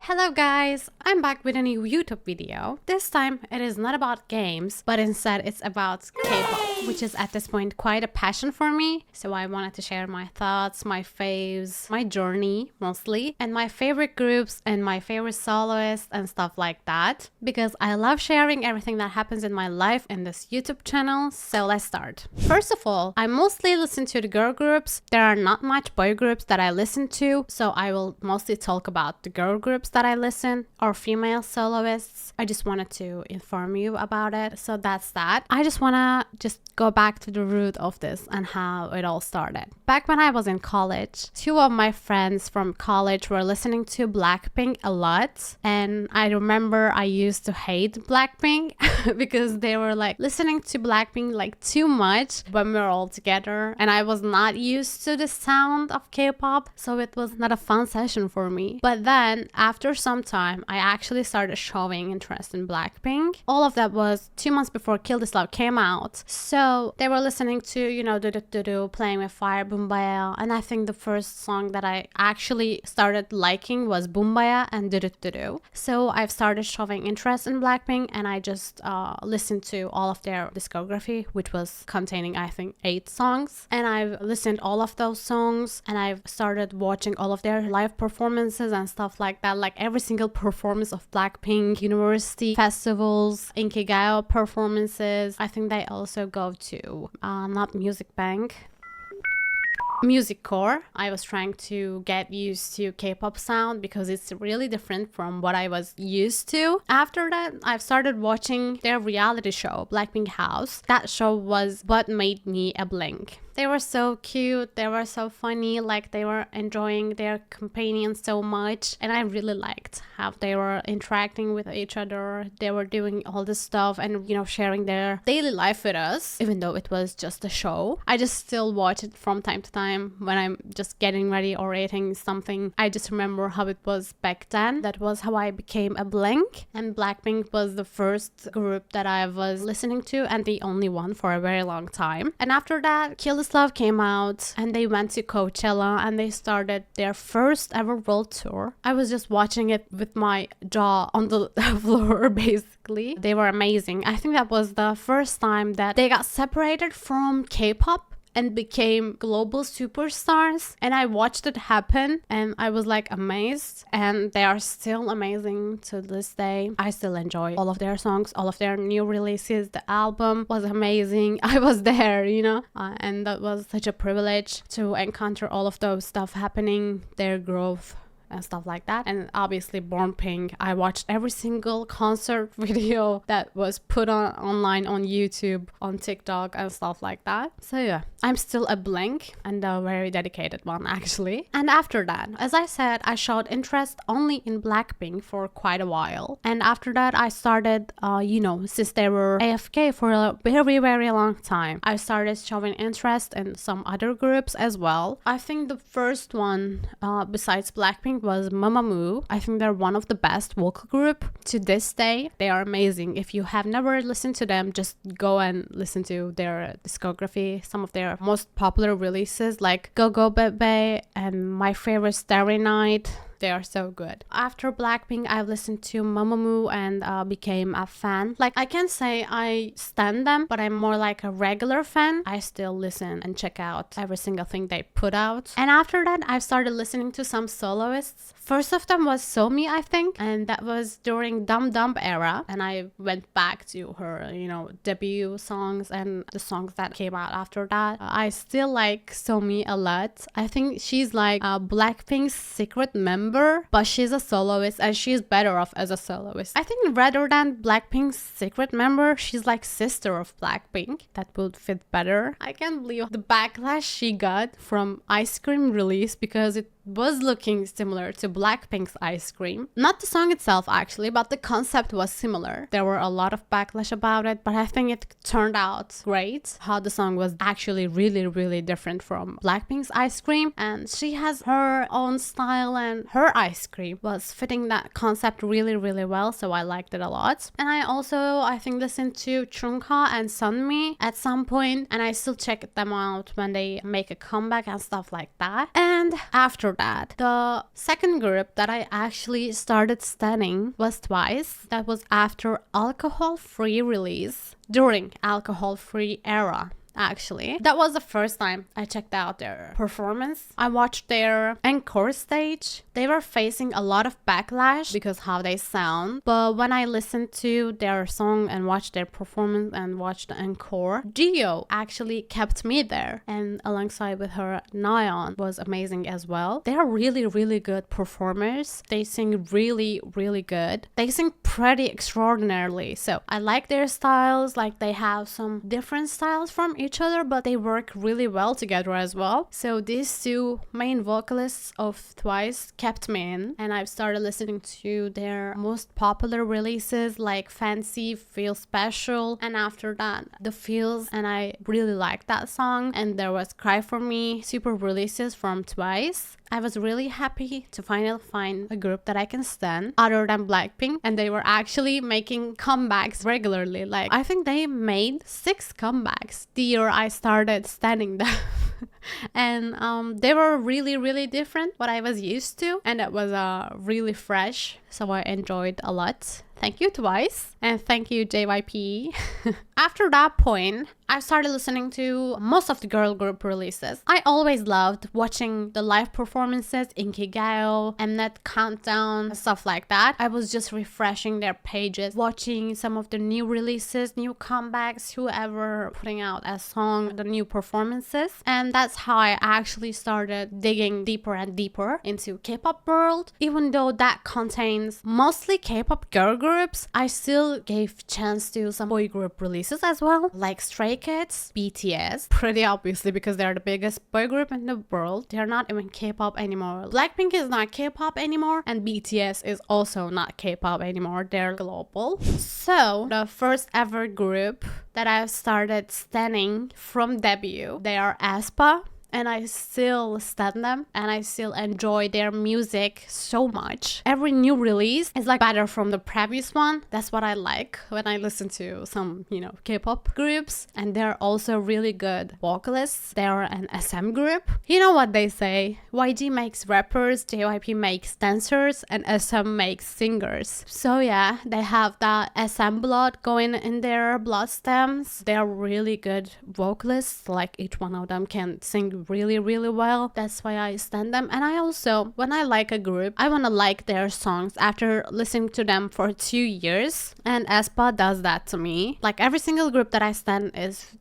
Hello guys, I'm back with a new YouTube video. This time it is not about games, but instead it's about K-pop, which is at this point quite a passion for me. So I wanted to share my thoughts, my faves, my journey mostly, and my favorite groups and my favorite soloists and stuff like that. Because I love sharing everything that happens in my life in this YouTube channel, so let's start. First of all, I mostly listen to the girl groups. There are not much boy groups that I listen to, so I will mostly talk about the girl groups that I listen, or female soloists. I just wanted to inform you about it. So that's that. I just wanna go back to the root of this and how it all started. Back when I was in college, two of my friends from college were listening to Blackpink a lot, and I remember I used to hate Blackpink because they were like listening to Blackpink like too much when we were all together, and I was not used to the sound of K-pop, so it was not a fun session for me. But then after some time, I actually started showing interest in Blackpink. All of that was 2 months before Kill This Love came out, so they were listening to, you know, Do Do Do Do, Playing with Fire, Boombaya, and I think the first song that I actually started liking was Boombaya and Do Do Do Do. So I've started showing interest in Blackpink, and I just listened to all of their discography, which was containing I think 8 songs, and I've listened all of those songs, and I've started watching all of their live performances and stuff like that, like every single performance of Blackpink, university festivals, Inkigayo performances. I think they also go to not Music Bank, Music Core. I was trying to get used to K-pop sound because it's really different from what I was used to. After that, I've started watching their reality show, Blackpink House. That show was what made me a Blink. They were so cute, they were so funny, like they were enjoying their companions so much, and I really liked how they were interacting with each other. They were doing all this stuff and, you know, sharing their daily life with us, even though it was just a show. I just still watch it from time to time when I'm just getting ready or eating something. I just remember how it was back then. That was how I became a Blink, and Blackpink was the first group that I was listening to and the only one for a very long time. And after that, Kill This Love came out, and they went to Coachella and they started their first ever world tour. I was just watching it with my jaw on the floor basically. They were amazing. I think that was the first time that they got separated from K-pop and became global superstars, and I watched it happen and I was like amazed, and they are still amazing to this day. I still enjoy all of their songs, all of their new releases. The album was amazing. I was there, you know, and that was such a privilege to encounter all of those stuff happening, their growth and stuff like that. And obviously Born Pink, I watched every single concert video that was put on online on YouTube, on TikTok and stuff like that. So yeah, I'm still a Blink, and a very dedicated one actually. And after that, as I said, I showed interest only in Blackpink for quite a while, and after that I started you know, since they were AFK for a very long time, I started showing interest in some other groups as well. I think the first one besides Blackpink was Mamamoo. I think they're one of the best vocal group to this day. They are amazing. If you have never listened to them, just go and listen to their discography. Some of their most popular releases like Go Go Bebe and my favorite Starry Night. They are so good. After Blackpink, I've listened to Mamamoo and became a fan. Like, I can't say I stan them, but I'm more like a regular fan. I still listen and check out every single thing they put out. And after that, I've started listening to some soloists. First of them was Somi, I think, and that was during Dum Dum era. And I went back to her, you know, debut songs and the songs that came out after that. I still like Somi a lot. I think she's like Blackpink's secret member, but she's a soloist and she's better off as a soloist. I think rather than Blackpink's secret member, she's like sister of Blackpink. That would fit better. I can't believe the backlash she got from Ice Cream release because it was looking similar to Blackpink's Ice Cream. Not the song itself actually, but the concept was similar. There were a lot of backlash about it, but I think it turned out great. How the song was actually really different from Blackpink's Ice Cream, and she has her own style, and her ice cream was fitting that concept really well, so I liked it a lot. And I also, I think, listened to Chungha and Sunmi at some point, and I still check them out when they make a comeback and stuff like that. And after that. The second group that I actually started studying was Twice. That was after Alcohol Free release, during Alcohol Free era. Actually, that was the first time I checked out their performance. I watched their encore stage. They were facing a lot of backlash because how they sound, but when I listened to their song and watched their performance and watched the encore, Gio actually kept me there, and alongside with her, Nayeon was amazing as well. They are really, really good performers. They sing really, really good. They sing pretty extraordinarily, so I like their styles. Like, they have some different styles from each other, but they work really well together as well. So these two main vocalists of Twice kept me in, and I've started listening to their most popular releases like Fancy, Feel Special, and after that The Feels, and I really liked that song. And there was Cry For Me, super releases from Twice. I was really happy to finally find a group that I can stand other than Blackpink, and they were actually making comebacks regularly. Like, I think they made 6 comebacks the year I started standing them. And they were really, really different what I was used to, and it was really fresh, so I enjoyed a lot. Thank you Twice, and thank you JYP. After that point, I started listening to most of the girl group releases. I always loved watching the live performances, Inkigayo, Mnet Countdown, stuff like that. I was just refreshing their pages, watching some of the new releases, new comebacks, whoever putting out a song, the new performances. And that's how I actually started digging deeper and deeper into K-pop world. Even though that contains mostly K-pop girl groups, I still gave chance to some boy group releases as well, like Stray Kids, BTS, pretty obviously because they're the biggest boy group in the world. They're not even K-pop anymore. Blackpink is not K-pop anymore, and BTS is also not K-pop anymore. They're global. So the first ever group that I've started standing from debut, they are aespa. And I still stan them, and I still enjoy their music so much. Every new release is like better from the previous one. That's what I like when I listen to some, K-pop groups. And they're also really good vocalists. They're an SM group. You know what they say? YG makes rappers, JYP makes dancers, and SM makes singers. So yeah, they have that SM blood going in their blood stems. They're really good vocalists. Like, each one of them can sing really, really well. That's why I stan them. And I also, when I like a group, I want to like their songs after listening to them for 2 years, and aespa does that to me. Like, every single group that I stan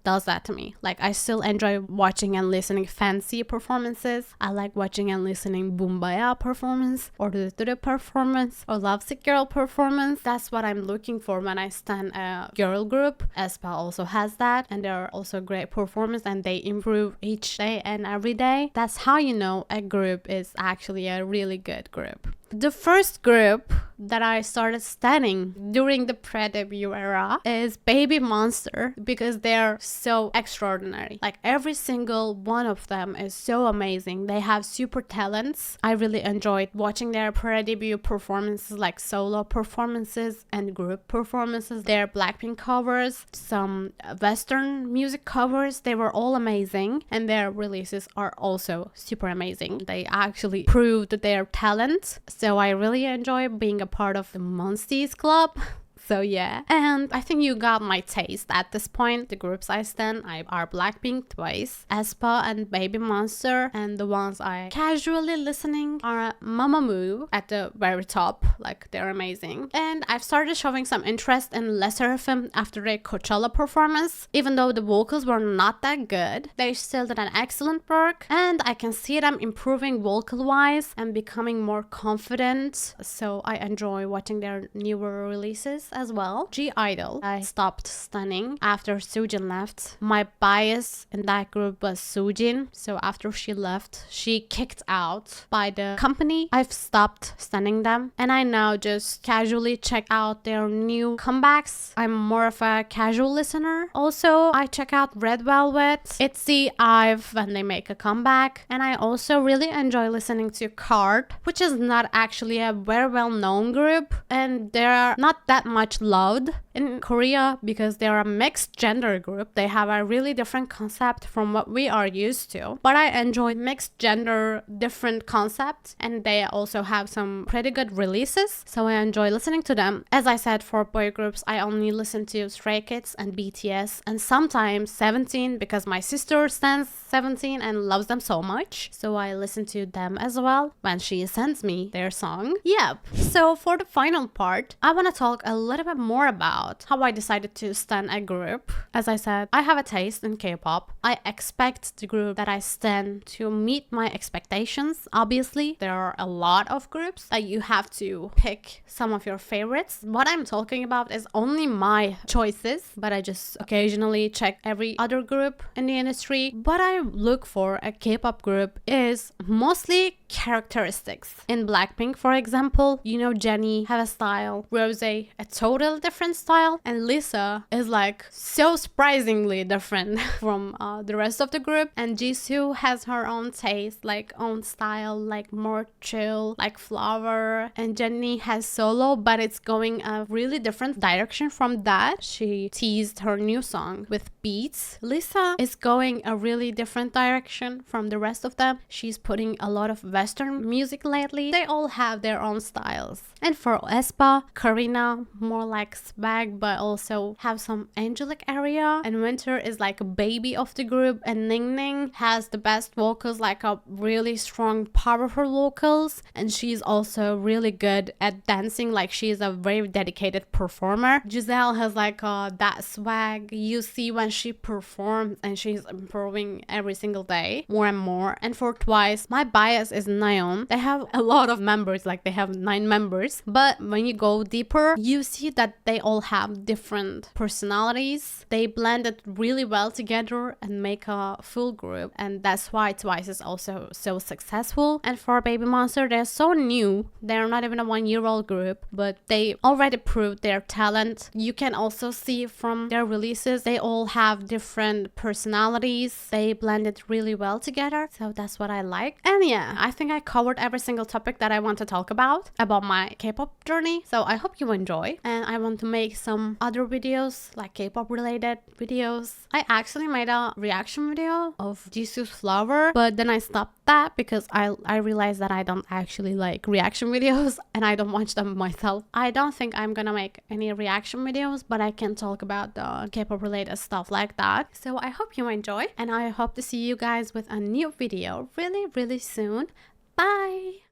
does that to me. Like, I still enjoy watching and listening Fancy performances. I like watching and listening Bumbaya performance, or the performance, or Lovesick Girl performance. That's what I'm looking for when I stan a girl group. aespa also has that, and they're also great performance, and they improve each day and every day. That's how you know a group is actually a really good group. The first group that I started studying during the pre-debut era is Baby Monster, because they're so extraordinary. Like, every single one of them is so amazing. They have super talents. I really enjoyed watching their pre-debut performances, like solo performances and group performances, their Blackpink covers, some Western music covers. They were all amazing, and their releases are also super amazing. They actually proved their talent. So I really enjoy being a part of the Monstees Club. So yeah, and I think you got my taste at this point. The groups I stan are Blackpink, Twice, aespa, and Baby Monster, and the ones I casually listening are Mamamoo at the very top. Like, they're amazing. And I've started showing some interest in Le Sserafim after their Coachella performance. Even though the vocals were not that good, they still did an excellent work, and I can see them improving vocal-wise and becoming more confident. So I enjoy watching their newer releases as well. G-Idol, I stopped stunning after Soojin left. My bias in that group was Soojin, so after she left, she kicked out by the company. I've stopped stunning them, and I now just casually check out their new comebacks. I'm more of a casual listener. Also, I check out Red Velvet, ITZY, IVE when they make a comeback, and I also really enjoy listening to KARD, which is not actually a very well-known group, and they're not that much loved in Korea, because they're a mixed gender group, they have a really different concept from what we are used to. But I enjoy mixed gender, different concepts, and they also have some pretty good releases, so I enjoy listening to them. As I said, for boy groups, I only listen to Stray Kids and BTS, and sometimes 17, because my sister stands 17 and loves them so much, so I listen to them as well when she sends me their song. Yep. So for the final part, I want to talk a little bit more about how I decided to stan a group. As I said, I have a taste in K-pop. I expect the group that I stan to meet my expectations. Obviously, there are a lot of groups that you have to pick some of your favorites. What I'm talking about is only my choices, but I just occasionally check every other group in the industry. What I look for a K-pop group is mostly characteristics. In Blackpink, for example, you know, Jennie have a style, Rose a total different style, and Lisa is like so surprisingly different from the rest of the group, and Jisoo has her own taste, like own style, like more chill, like Flower, and Jennie has solo, but it's going a really different direction from that. She teased her new song with beats. Lisa is going a really different direction from the rest of them. She's putting a lot of Western music lately. They all have their own styles. And for aespa, Karina, more like swag, but also have some angelic area. And Winter is like a baby of the group. And Ning Ning has the best vocals, like a really strong, powerful vocals. And she's also really good at dancing, like she's a very dedicated performer. Giselle has like that swag you see when she performs, and she's improving every single day more and more. And for Twice, my bias is Nayeon. They have a lot of members, like they have 9 members, but when you go deeper, you see that they all have different personalities. They blended really well together and make a full group, and that's why Twice is also so successful. And for Baby Monster, they're so new. They're not even a 1-year-old group, but they already proved their talent. You can also see from their releases, they all have different personalities. They blended really well together, so that's what I like. And yeah, I think I covered every single topic that I want to talk about my K-pop journey, so I hope you enjoy. And I want to make some other videos, like K-pop related videos. I actually made a reaction video of Jisoo's Flower, but then I stopped that because I realized that I don't actually like reaction videos and I don't watch them myself. I don't think I'm gonna make any reaction videos, but I can talk about the K-pop related stuff like that. So I hope you enjoy, and I hope to see you guys with a new video really soon. Bye!